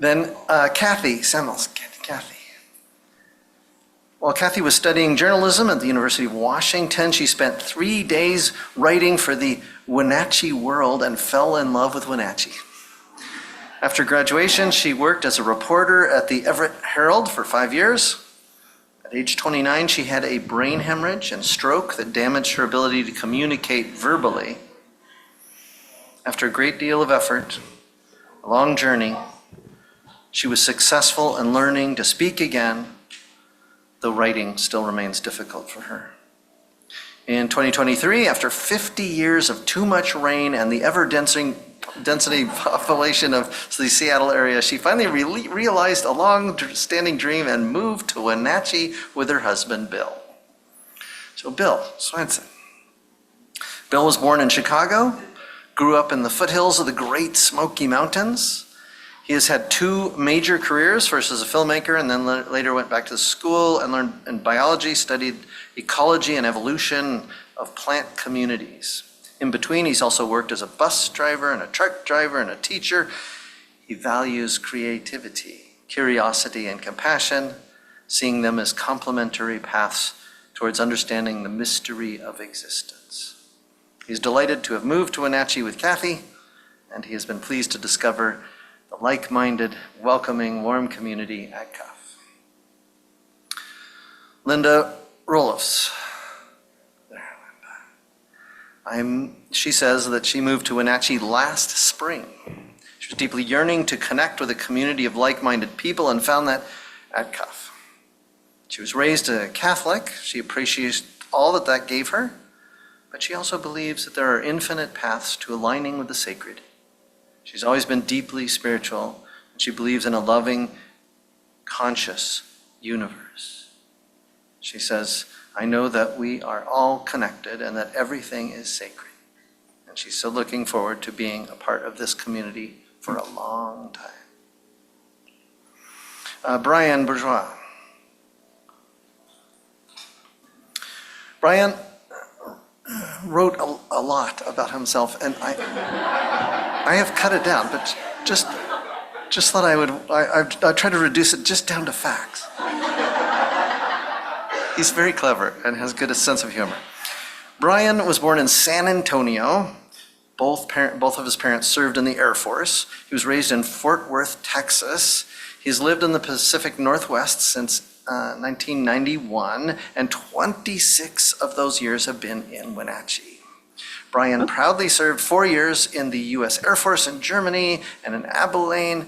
Then Kathy Samuels. Kathy. While Kathy was studying journalism at the University of Washington, she spent 3 days writing for the Wenatchee World and fell in love with Wenatchee. After graduation, she worked as a reporter at the Everett Herald for 5 years. At age 29, she had a brain hemorrhage and stroke that damaged her ability to communicate verbally. After a great deal of effort, a long journey, she was successful in learning to speak again, though writing still remains difficult for her. In 2023, after 50 years of too much rain and the ever-density population of the Seattle area, she finally realized a long-standing dream and moved to Wenatchee with her husband, Bill. So Bill Swenson. Bill was born in Chicago, grew up in the foothills of the Great Smoky Mountains. He has had 2 major careers, first as a filmmaker and then later went back to school and learned in biology, studied ecology and evolution of plant communities. In between, he's also worked as a bus driver and a truck driver and a teacher. He values creativity, curiosity, and compassion, seeing them as complementary paths towards understanding the mystery of existence. He's delighted to have moved to Wenatchee with Kathy, and he has been pleased to discover the like-minded, welcoming, warm community at Cuff. Linda Roloffs. She says that she moved to Wenatchee last spring. She was deeply yearning to connect with a community of like-minded people and found that at Cuff. She was raised a Catholic. She appreciates all that that gave her, but she also believes that there are infinite paths to aligning with the sacred. She's always been deeply spiritual, and she believes in a loving, conscious universe. She says, I know that we are all connected and that everything is sacred. And she's so looking forward to being a part of this community for a long time. Brian Bourgeois. Brian wrote a lot about himself, and I have cut it down, but just thought I'd try to reduce it just down to facts. He's very clever and has good sense of humor. Brian was born in San Antonio. Both of his parents served in the Air Force. He was raised in Fort Worth, Texas. He's lived in the Pacific Northwest since 1991, and 26 of those years have been in Wenatchee. Brian proudly served 4 years in the U.S. Air Force in Germany and in Abilene.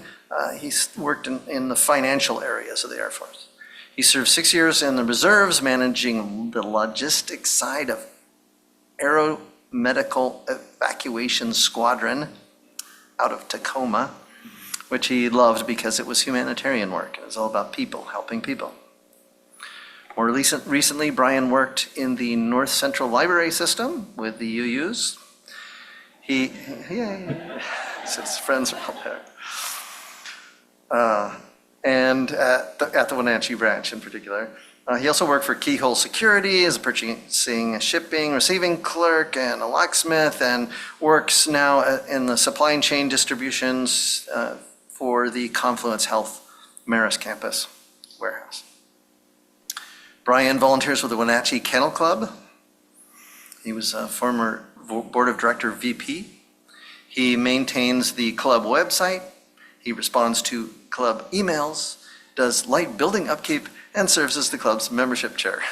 He's worked in the financial areas of the Air Force. He served 6 years in the reserves, managing the logistics side of Aeromedical Evacuation Squadron out of Tacoma, which he loved because it was humanitarian work. It was all about people, helping people. More recently, Brian worked in the North Central Library System with the UUs. His friends are all there. And at the Wenatchee branch in particular. He also worked for Keyhole Security as a purchasing, shipping, receiving clerk and a locksmith, and works now in the supply chain distributions for the Confluence Health Marist Campus warehouse. Brian volunteers with the Wenatchee Kennel Club. He was a former board of director VP. He maintains the club website. He responds to club emails, does light building upkeep, and serves as the club's membership chair.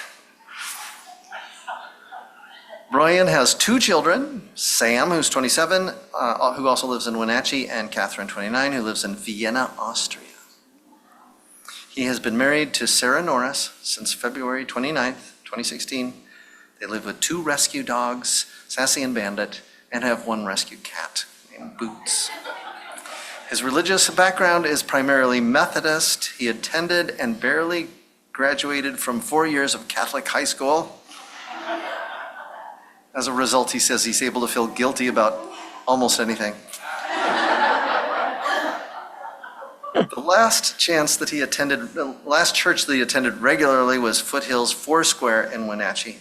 Brian has 2 children, Sam, who's 27, who also lives in Wenatchee, and Catherine, 29, who lives in Vienna, Austria. He has been married to Sarah Norris since February 29th, 2016. They live with 2 rescue dogs, Sassy and Bandit, and have 1 rescue cat named Boots. His religious background is primarily Methodist. He attended and barely graduated from 4 years of Catholic high school. As a result, he says he's able to feel guilty about almost anything. The last church that he attended regularly was Foothills Foursquare in Wenatchee.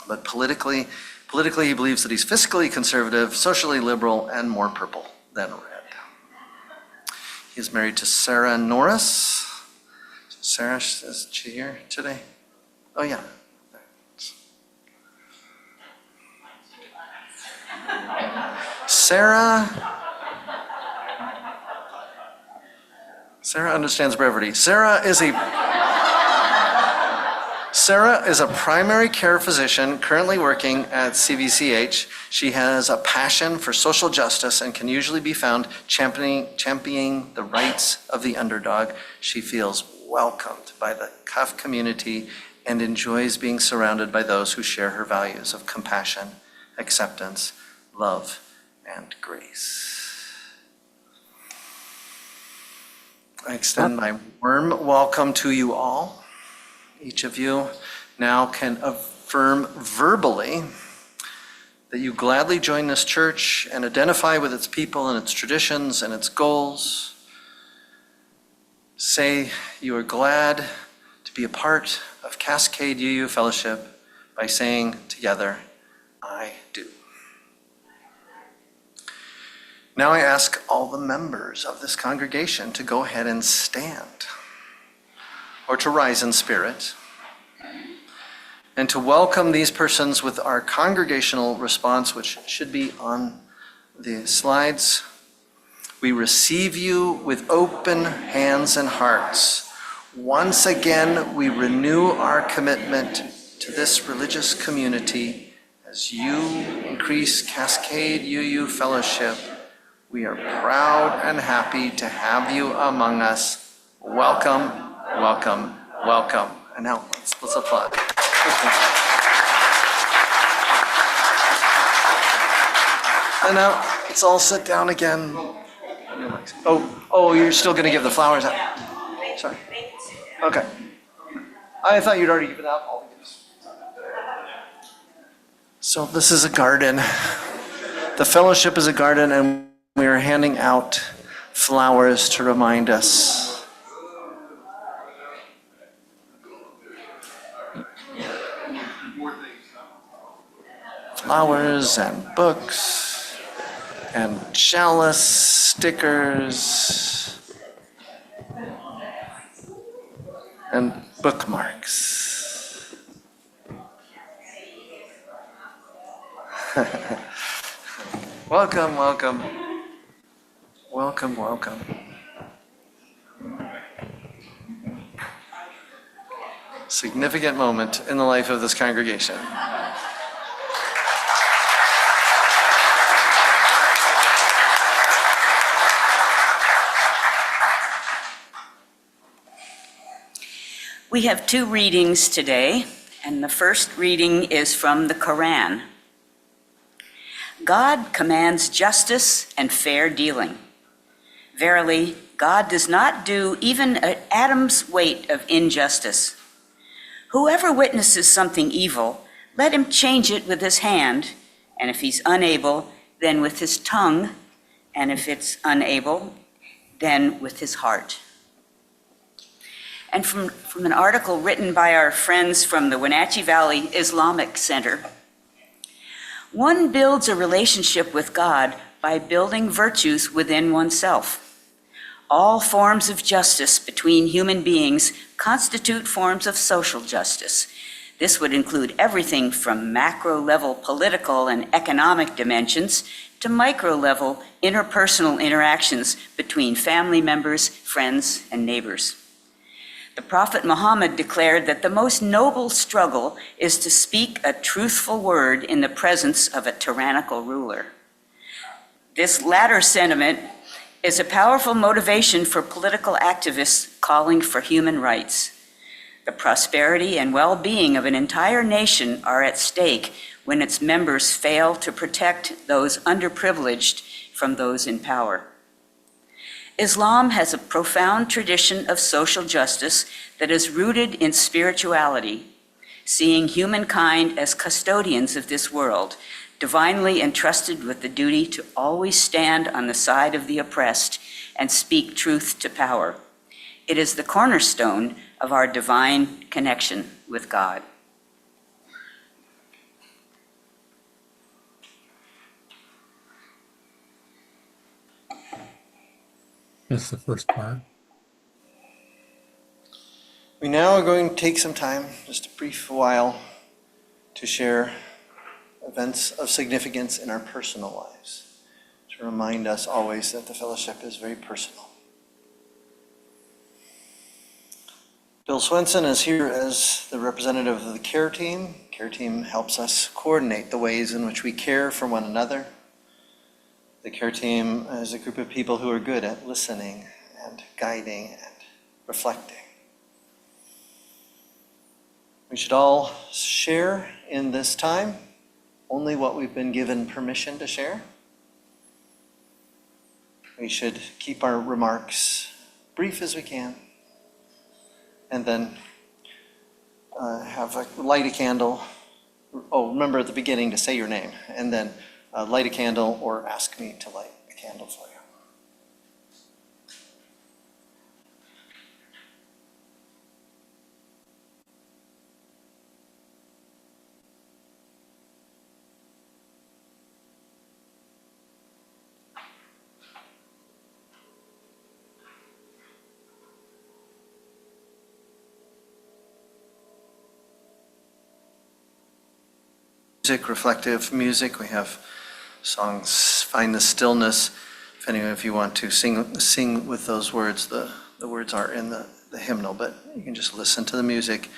But politically, he believes that he's fiscally conservative, socially liberal, and more purple than red. He's married to Sarah Norris. Sarah, is she here today? Oh, yeah. Sarah understands brevity. Sarah is a primary care physician currently working at CVCH. She has a passion for social justice and can usually be found championing the rights of the underdog. She feels welcomed by the CUF community and enjoys being surrounded by those who share her values of compassion, acceptance, love, and grace. I extend my warm welcome to you all. Each of you now can affirm verbally that you gladly join this church and identify with its people and its traditions and its goals. Say you are glad to be a part of Cascade UU Fellowship by saying together, I do. Now I ask all the members of this congregation to go ahead and stand, or to rise in spirit, and to welcome these persons with our congregational response, which should be on the slides. We receive you with open hands and hearts. Once again, we renew our commitment to this religious community as you increase Cascade UU Fellowship. We are proud and happy to have you among us. Welcome, welcome, welcome. And now let's applaud. And now let's all sit down again. Oh, you're still going to give the flowers out. Sorry. Okay. I thought you'd already given out all the gifts. So this is a garden. The fellowship is a garden, and we are handing out flowers to remind us. Flowers and books and chalice stickers and bookmarks. Welcome, welcome. Welcome, welcome. Significant moment in the life of this congregation. We have two readings today, and the first reading is from the Quran. God commands justice and fair dealing. Verily, God does not do even an atom's weight of injustice. Whoever witnesses something evil, let him change it with his hand, and if he's unable, then with his tongue, and if it's unable, then with his heart. And from an article written by our friends from the Wenatchee Valley Islamic Center. One builds a relationship with God by building virtues within oneself. All forms of justice between human beings constitute forms of social justice. This would include everything from macro-level political and economic dimensions to micro-level interpersonal interactions between family members, friends, and neighbors. The Prophet Muhammad declared that the most noble struggle is to speak a truthful word in the presence of a tyrannical ruler. This latter sentiment is a powerful motivation for political activists calling for human rights. The prosperity and well-being of an entire nation are at stake when its members fail to protect those underprivileged from those in power. Islam has a profound tradition of social justice that is rooted in spirituality, seeing humankind as custodians of this world, divinely entrusted with the duty to always stand on the side of the oppressed and speak truth to power. It is the cornerstone of our divine connection with God. That's the first part. We now are going to take some time, just a brief while, to share events of significance in our personal lives, to remind us always that the fellowship is very personal. Bill Swenson is here as the representative of the care team. Care team helps us coordinate the ways in which we care for one another. The care team is a group of people who are good at listening and guiding and reflecting. We should all share in this time only what we've been given permission to share. We should keep our remarks brief as we can, and then light a candle. Oh, remember at the beginning to say your name, and then light a candle or ask me to light a candle for you. Music, reflective music. We have songs, Find the Stillness. If any of you want to sing with those words, the words are in the hymnal, but you can just listen to the music.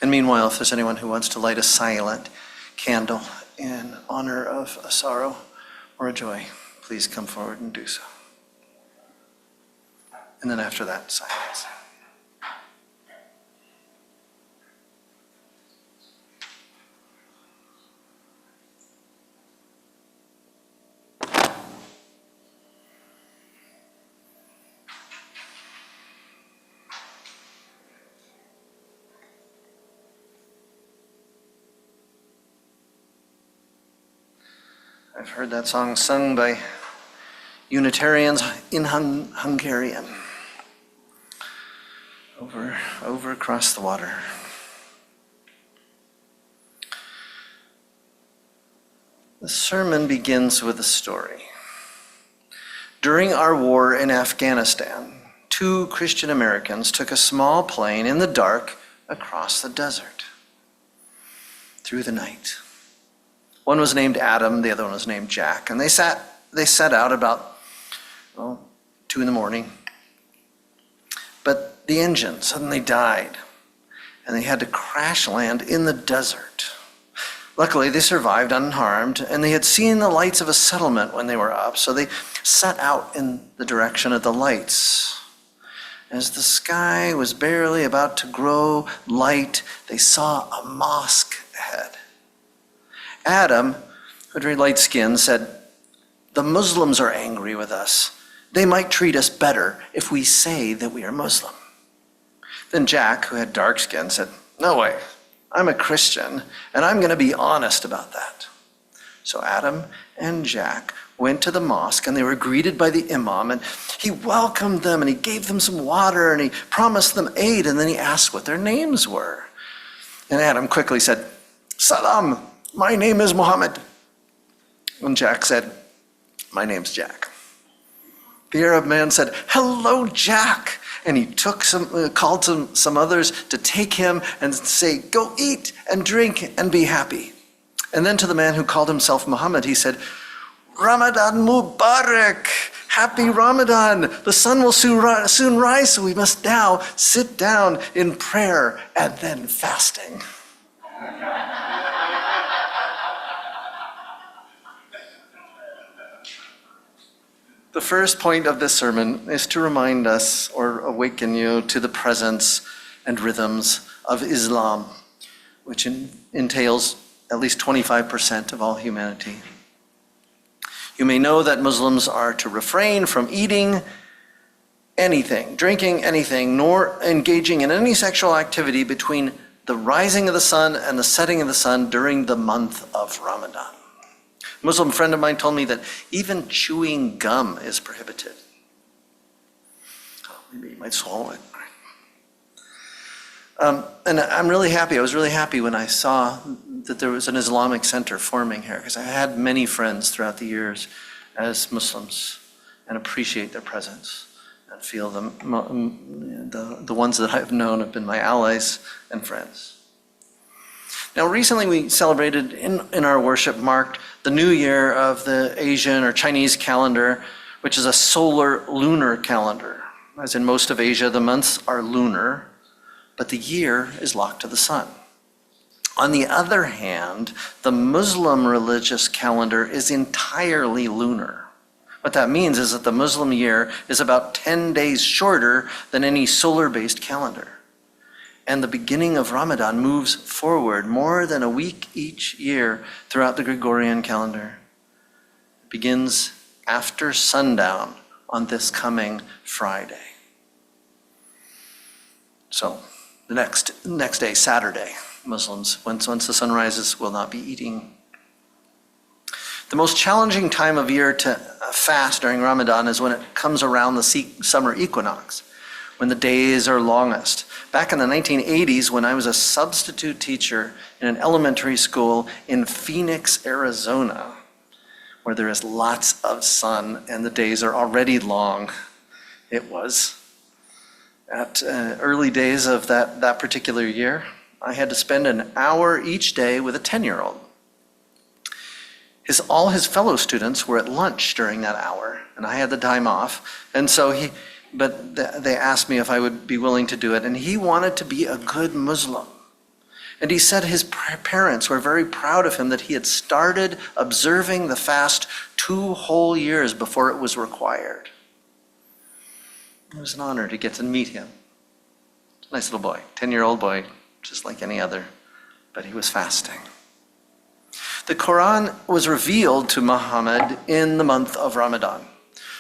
And meanwhile, if there's anyone who wants to light a silent candle in honor of a sorrow or a joy, please come forward and do so. And then after that, silence. I've heard that song sung by Unitarians in Hungarian, over across the water. The sermon begins with a story. During our war in Afghanistan, 2 Christian Americans took a small plane in the dark across the desert through the night. One was named Adam, the other one was named Jack, and they set out about 2 a.m. But the engine suddenly died, and they had to crash land in the desert. Luckily, they survived unharmed, and they had seen the lights of a settlement when they were up, so they set out in the direction of the lights. As the sky was barely about to grow light, they saw a mosque ahead. Adam, who had very light skin, said, "The Muslims are angry with us. They might treat us better if we say that we are Muslim." Then Jack, who had dark skin, said, "No way. I'm a Christian, and I'm going to be honest about that." So Adam and Jack went to the mosque, and they were greeted by the imam, and he welcomed them, and he gave them some water, and he promised them aid, and then he asked what their names were. And Adam quickly said, "Salam, my name is Muhammad." And Jack said, "My name's Jack." The Arab man said, "Hello, Jack." And he called some others to take him and say, "Go eat and drink and be happy." And then to the man who called himself Muhammad, he said, "Ramadan Mubarak, happy Ramadan. The sun will soon rise, so we must now sit down in prayer and then fasting." The first point of this sermon is to remind us or awaken you to the presence and rhythms of Islam, which entails at least 25% of all humanity. You may know that Muslims are to refrain from eating anything, drinking anything, nor engaging in any sexual activity between the rising of the sun and the setting of the sun during the month of Ramadan. A Muslim friend of mine told me that even chewing gum is prohibited. Maybe you might swallow it. And I'm really happy. I was really happy when I saw that there was an Islamic center forming here, because I had many friends throughout the years as Muslims and appreciate their presence. and feel the ones that I've known have been my allies and friends. Now, recently we celebrated in our worship marked the new year of the Asian or Chinese calendar, which is a solar lunar calendar. As in most of Asia, the months are lunar, but the year is locked to the sun. On the other hand, the Muslim religious calendar is entirely lunar. What that means is that the Muslim year is about 10 days shorter than any solar-based calendar. And the beginning of Ramadan moves forward more than a week each year throughout the Gregorian calendar. It begins after sundown on this coming Friday. So the next day, Saturday, Muslims, once the sun rises, will not be eating. The most challenging time of year to fast during Ramadan is when it comes around the summer equinox, when the days are longest. Back in the 1980s, when I was a substitute teacher in an elementary school in Phoenix, Arizona, where there is lots of sun and the days are already long, it was. At early days of that particular year, I had to spend an hour each day with a 10-year-old. All his fellow students were at lunch during that hour, and I had the time off. And so they asked me if I would be willing to do it, and he wanted to be a good Muslim. And he said his parents were very proud of him that he had started observing the fast 2 whole years before it was required. It was an honor to get to meet him. Nice little boy, 10-year-old boy, just like any other, but he was fasting. The Quran was revealed to Muhammad in the month of Ramadan.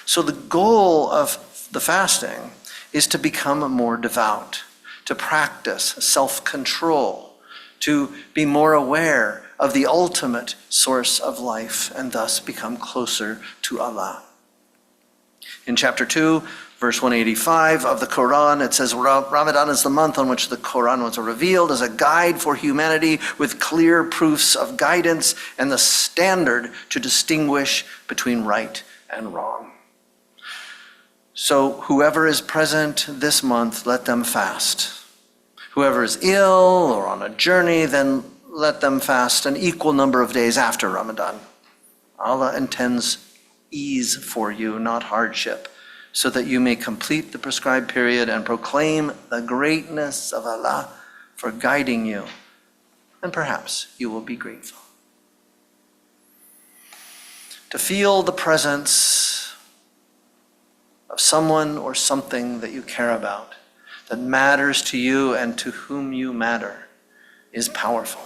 So the goal of the fasting is to become more devout, to practice self-control, to be more aware of the ultimate source of life and thus become closer to Allah. In chapter 2, verse 185 of the Quran, it says, Ramadan is the month on which the Quran was revealed as a guide for humanity with clear proofs of guidance and the standard to distinguish between right and wrong. So whoever is present this month, let them fast. Whoever is ill or on a journey, then let them fast an equal number of days after Ramadan. Allah intends ease for you, not hardship, so that you may complete the prescribed period and proclaim the greatness of Allah for guiding you, and perhaps you will be grateful. To feel the presence of someone or something that you care about, that matters to you and to whom you matter, is powerful.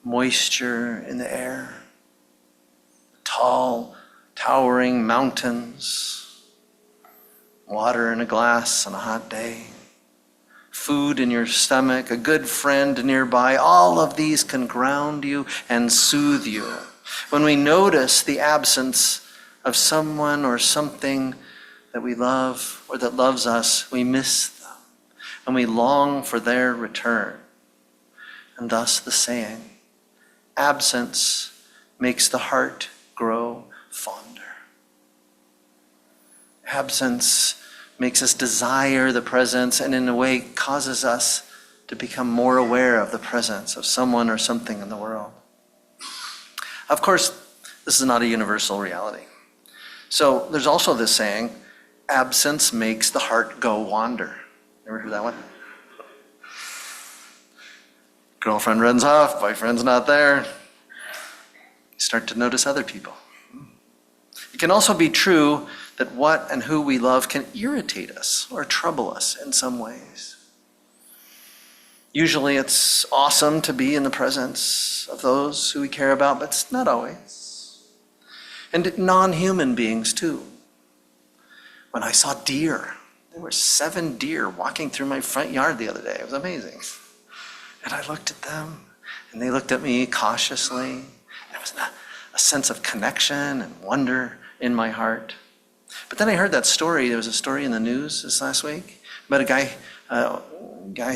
Moisture in the air, tall, towering mountains, water in a glass on a hot day, food in your stomach, a good friend nearby, all of these can ground you and soothe you. When we notice the absence of someone or something that we love or that loves us, we miss them and we long for their return. And thus the saying, absence makes the heart grow fonder. Absence makes us desire the presence and in a way causes us to become more aware of the presence of someone or something in the world. Of course, this is not a universal reality. So there's also this saying, absence makes the heart go wander. Ever heard that one? Girlfriend runs off, boyfriend's not there. You start to notice other people. It can also be true that what and who we love can irritate us or trouble us in some ways. Usually it's awesome to be in the presence of those who we care about, but it's not always. And non-human beings too. When I saw deer, there were 7 deer walking through my front yard the other day. It was amazing. And I looked at them, and they looked at me cautiously. There was a sense of connection and wonder in my heart. But then I heard that story. There was a story in the news this last week about a guy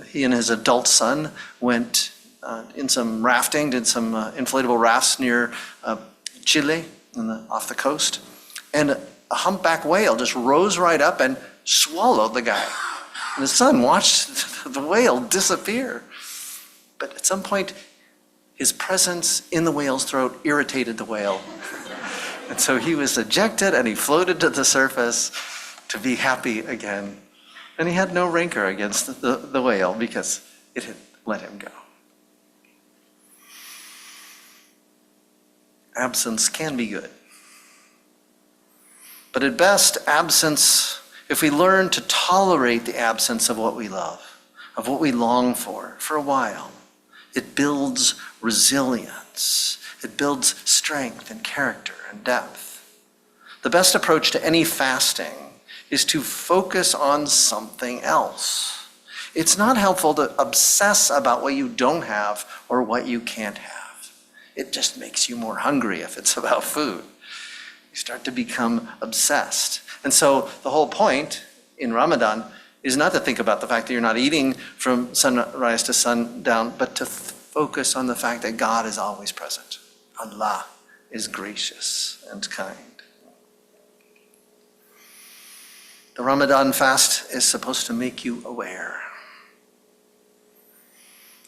he and his adult son went in some rafting, did some inflatable rafts near Chile off the coast. And a humpback whale just rose right up and swallowed the guy. And the son watched the whale disappear. But at some point, his presence in the whale's throat irritated the whale. And so he was ejected and he floated to the surface to be happy again. And he had no rancor against the whale because it had let him go. Absence can be good. But at best, absence, if we learn to tolerate the absence of what we love, of what we long for a while, it builds resilience. It builds strength and character and depth. The best approach to any fasting is to focus on something else. It's not helpful to obsess about what you don't have or what you can't have. It just makes you more hungry if it's about food. You start to become obsessed. And so the whole point in Ramadan is not to think about the fact that you're not eating from sunrise to sundown, but to focus on the fact that God is always present. Allah is gracious and kind. The Ramadan fast is supposed to make you aware.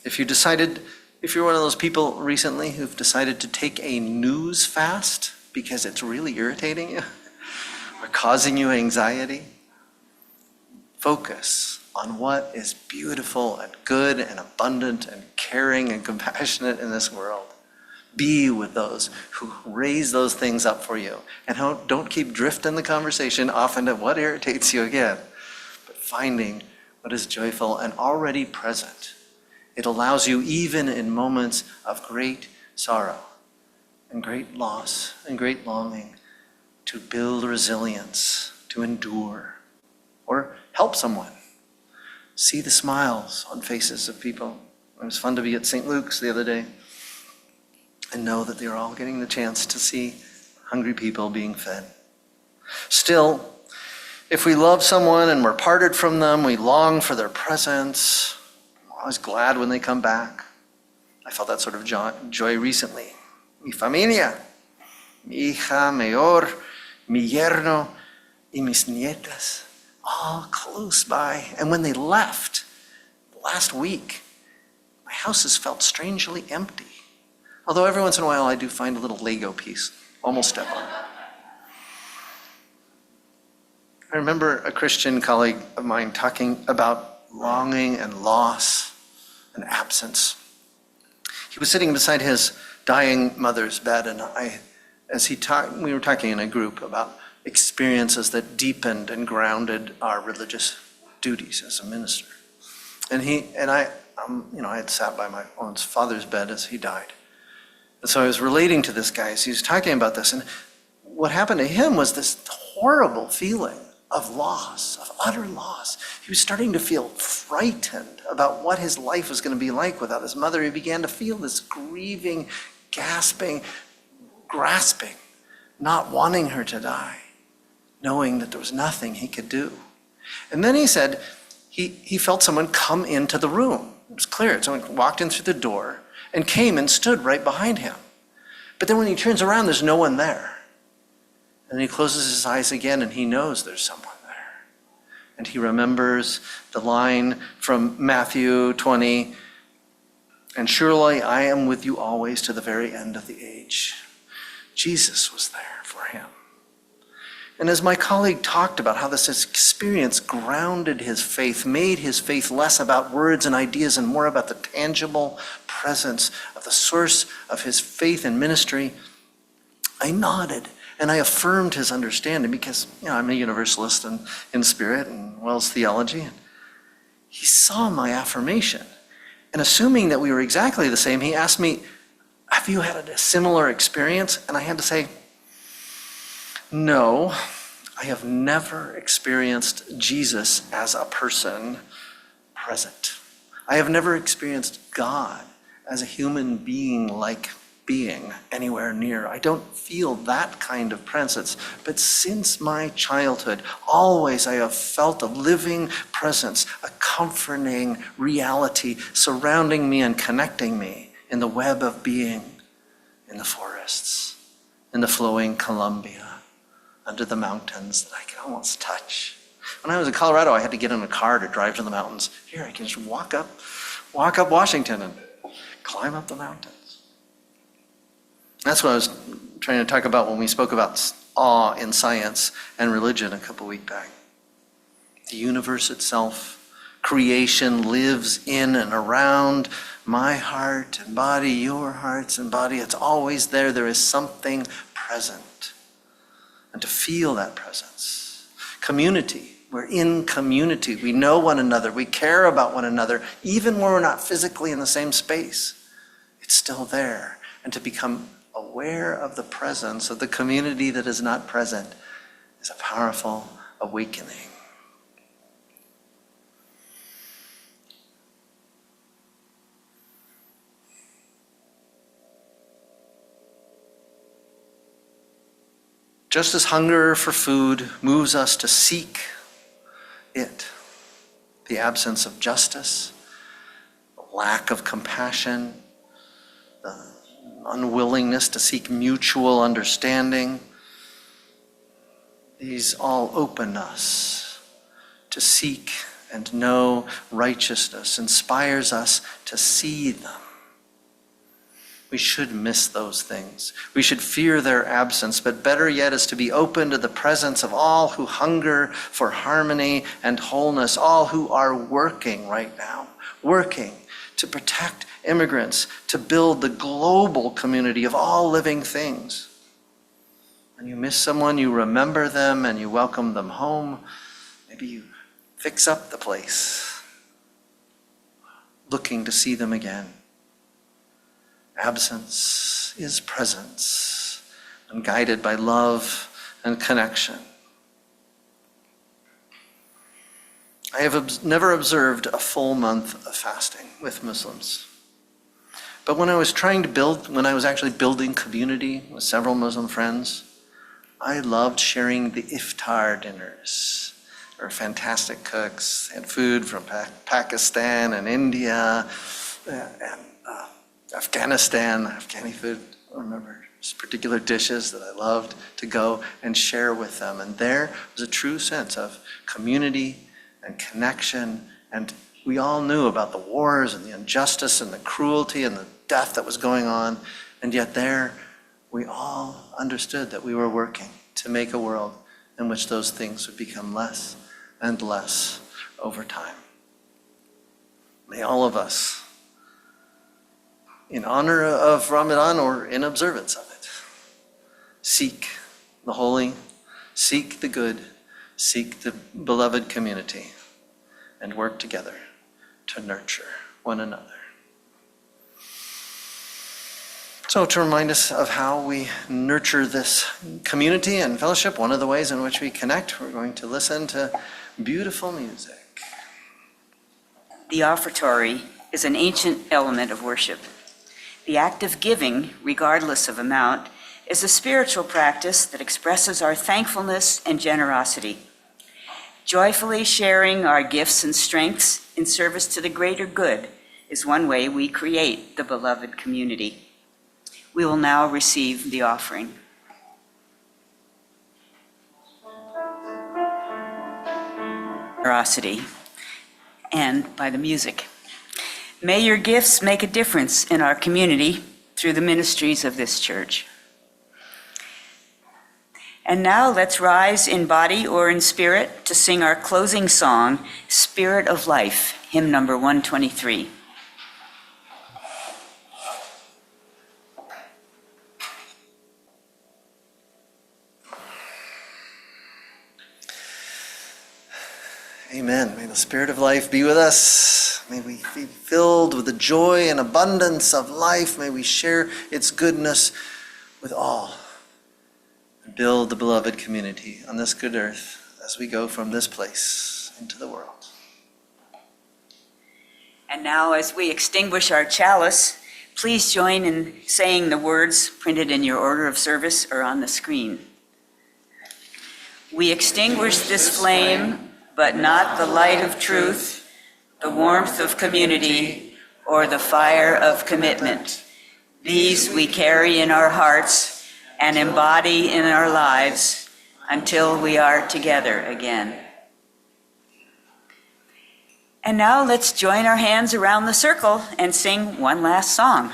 If you're one of those people recently who've decided to take a news fast because it's really irritating you or causing you anxiety, focus on what is beautiful and good and abundant and caring and compassionate in this world. Be with those who raise those things up for you. And don't keep drifting the conversation off into what irritates you again, but finding what is joyful and already present. It allows you, even in moments of great sorrow and great loss and great longing, to build resilience, to endure, or help someone. See the smiles on faces of people. It was fun to be at St. Luke's the other day and know that they're all getting the chance to see hungry people being fed. Still, if we love someone and we're parted from them, we long for their presence. We're always glad when they come back. I felt that sort of joy recently. Mi familia, mi hija mayor, mi yerno, y mis nietas, all close by. And when they left last week, my house has felt strangely empty. Although every once in a while I do find a little Lego piece, almost step on. I remember a Christian colleague of mine talking about longing and loss and absence. He was sitting beside his dying mother's bed, and we were talking in a group about experiences that deepened and grounded our religious duties as a minister. And I had sat by my own father's bed as he died. And so I was relating to this guy as he was talking about this. And what happened to him was this horrible feeling of loss, of utter loss. He was starting to feel frightened about what his life was going to be like without his mother. He began to feel this grieving, gasping, grasping, not wanting her to die, knowing that there was nothing he could do. And then he said he felt someone come into the room. It was clear. Someone walked in through the door and came and stood right behind him. But then when he turns around, there's no one there. And he closes his eyes again and he knows there's someone there. And he remembers the line from Matthew 20, and surely I am with you always to the very end of the age. Jesus was there for him. And as my colleague talked about how this experience grounded his faith, made his faith less about words and ideas and more about the tangible presence of the source of his faith and ministry, I nodded and I affirmed his understanding because, I'm a universalist in spirit and Wells theology. And he saw my affirmation. And assuming that we were exactly the same, he asked me, have you had a similar experience? And I had to say, no, I have never experienced Jesus as a person present. I have never experienced God as a human being-like being anywhere near. I don't feel that kind of presence. But since my childhood, always I have felt a living presence, a comforting reality surrounding me and connecting me in the web of being, in the forests, in the flowing Columbia, under the mountains that I can almost touch. When I was in Colorado, I had to get in a car to drive to the mountains. Here, I can just walk up Washington and climb up the mountains. That's what I was trying to talk about when we spoke about awe in science and religion a couple weeks back. The universe itself, creation, lives in and around my heart and body, your hearts and body. It's always there. There is something present. And to feel that presence. Community. We're in community. We know one another. We care about one another. Even when we're not physically in the same space, it's still there. And to become aware of the presence of the community that is not present is a powerful awakening. Just as hunger for food moves us to seek it, the absence of justice, the lack of compassion, the unwillingness to seek mutual understanding, these all open us to seek and know righteousness, inspires us to see them. We should miss those things. We should fear their absence, but better yet is to be open to the presence of all who hunger for harmony and wholeness, all who are working right now, working to protect immigrants, to build the global community of all living things. When you miss someone, you remember them and you welcome them home. Maybe you fix up the place, looking to see them again. Absence is presence, and guided by love and connection. I have never observed a full month of fasting with Muslims. But when I was actually building community with several Muslim friends, I loved sharing the iftar dinners. They were fantastic cooks. They had food from Pakistan and India and Afghanistan, Afghani food. I remember just particular dishes that I loved to go and share with them. And there was a true sense of community and connection. And we all knew about the wars and the injustice and the cruelty and the death that was going on. And yet there, we all understood that we were working to make a world in which those things would become less and less over time. May all of us, in honor of Ramadan or in observance of it, seek the holy, seek the good, seek the beloved community, and work together to nurture one another. So to remind us of how we nurture this community and fellowship, one of the ways in which we connect, we're going to listen to beautiful music. The offertory is an ancient element of worship. The act of giving, regardless of amount, is a spiritual practice that expresses our thankfulness and generosity. Joyfully sharing our gifts and strengths in service to the greater good is one way we create the beloved community. We will now receive the offering. Generosity, and by the music. May your gifts make a difference in our community through the ministries of this church. And now let's rise in body or in spirit to sing our closing song, Spirit of Life, hymn number 123. Amen. May the Spirit of life be with us. May we be filled with the joy and abundance of life. May we share its goodness with all and build the beloved community on this good earth as we go from this place into the world. And now, as we extinguish our chalice, please join in saying the words printed in your order of service or on the screen. We extinguish this flame, but not the light of truth, the warmth of community, or the fire of commitment. These we carry in our hearts and embody in our lives until we are together again. And now let's join our hands around the circle and sing one last song.